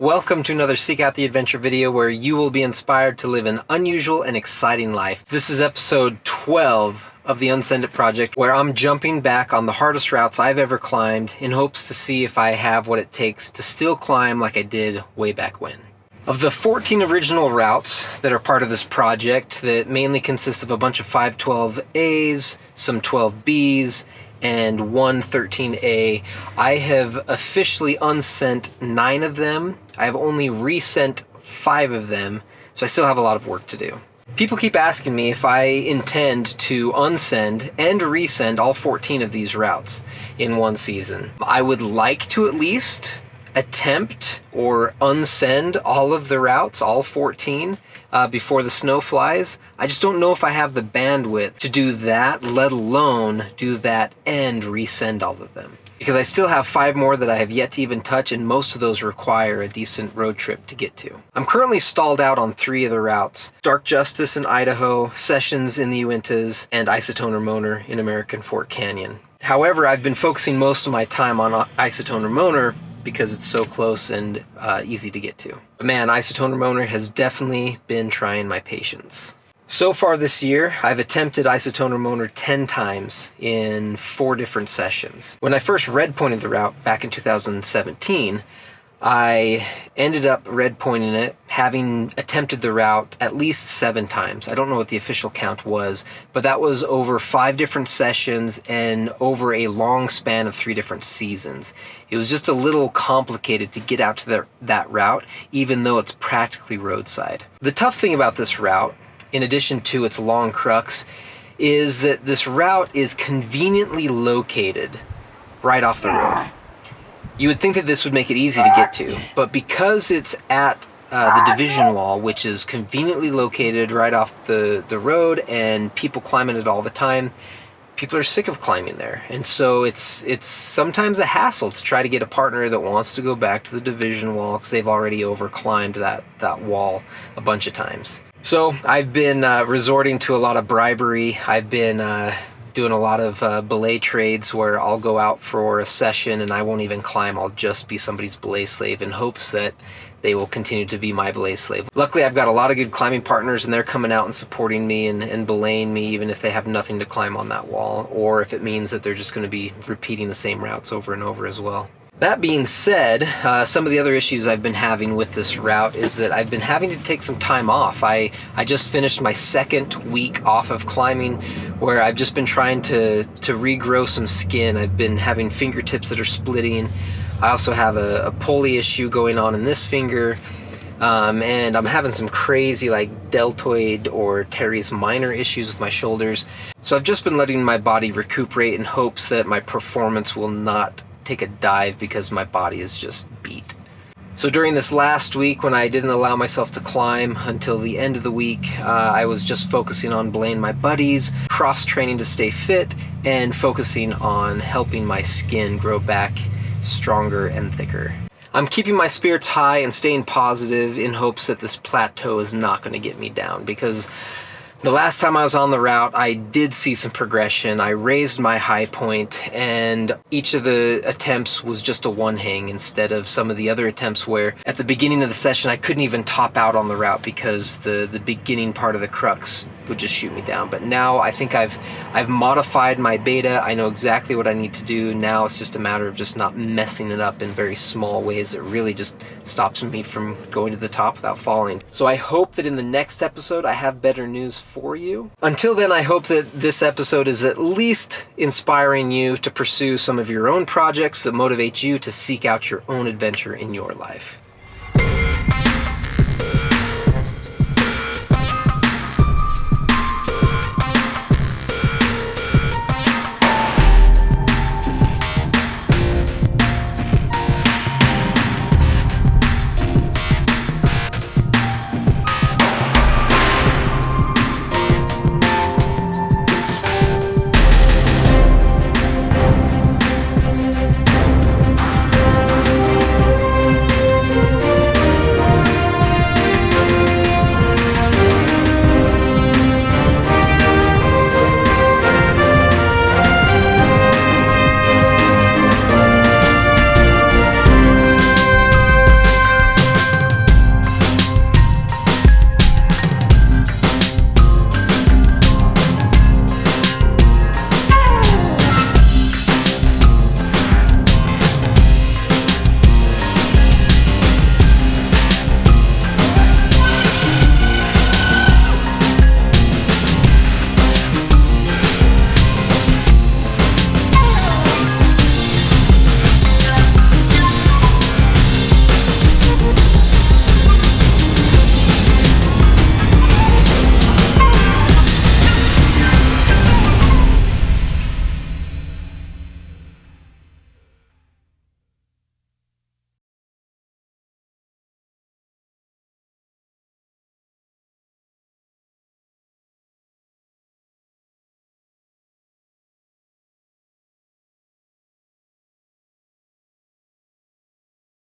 Welcome to another Seek Out the Adventure video where you will be inspired to live an unusual and exciting life. This is episode 12 of the Unsend project, where I'm jumping back on the hardest routes I've ever climbed in hopes to see if I have what it takes to still climb like I did way back when. Of the 14 original routes that are part of this project that mainly consist of a bunch of 512As, some 12Bs, and one 13A, I have officially unsent 9 of them. I have only resent 5 of them, so I still have a lot of work to do. People keep asking me if I intend to unsend and resend all 14 of these routes in one season. I would like to at least attempt or unsend all of the routes, all 14, before the snow flies. I just don't know if I have the bandwidth to do that, let alone do that and resend all of them. Because I still have 5 more that I have yet to even touch, and most of those require a decent road trip to get to. I'm currently stalled out on 3 of the routes: Dark Justice in Idaho, Sessions in the Uintas, and Isotoner Moaner in American Fork Canyon. However, I've been focusing most of my time on Isotoner Moaner because it's so close and easy to get to. But man, Isotoner Moaner has definitely been trying my patience. So far this year, I've attempted Isotoner Moaner 10 times in 4 different sessions. When I first redpointed the route back in 2017, I ended up redpointing it, having attempted the route at least 7 times. I don't know what the official count was, but that was over 5 different sessions and over a long span of 3 different seasons. It was just a little complicated to get out to that route, even though it's practically roadside. The tough thing about this route, in addition to its long crux, is that this route is conveniently located right off the road. You would think that this would make it easy to get to, but because it's at the division wall, which is conveniently located right off the road and people climbing it all the time, people are sick of climbing there. And so it's sometimes a hassle to try to get a partner that wants to go back to the division wall because they've already overclimbed that wall a bunch of times. So I've been resorting to a lot of bribery. I've been doing a lot of belay trades where I'll go out for a session and I won't even climb. I'll just be somebody's belay slave in hopes that they will continue to be my belay slave. Luckily, I've got a lot of good climbing partners and they're coming out and supporting me and belaying me, even if they have nothing to climb on that wall, or if it means that they're just going to be repeating the same routes over and over as well. That being said, some of the other issues I've been having with this route is that I've been having to take some time off. I just finished my 2nd week off of climbing, where I've just been trying to regrow some skin. I've been having fingertips that are splitting. I also have a pulley issue going on in this finger, and I'm having some crazy like deltoid or teres minor issues with my shoulders. So I've just been letting my body recuperate in hopes that my performance will not take a dive because my body is just beat. So during this last week, when I didn't allow myself to climb until the end of the week, I was just focusing on belaying my buddies, cross-training to stay fit, and focusing on helping my skin grow back stronger and thicker. I'm keeping my spirits high and staying positive in hopes that this plateau is not going to get me down, because the last time I was on the route, I did see some progression. I raised my high point, and each of the attempts was just a one hang instead of some of the other attempts where at the beginning of the session I couldn't even top out on the route because the beginning part of the crux would just shoot me down. But now I think I've modified my beta. I know exactly what I need to do. Now it's just a matter of just not messing it up in very small ways that really just stops me from going to the top without falling. So I hope that in the next episode I have better news for you. Until then, I hope that this episode is at least inspiring you to pursue some of your own projects that motivate you to seek out your own adventure in your life.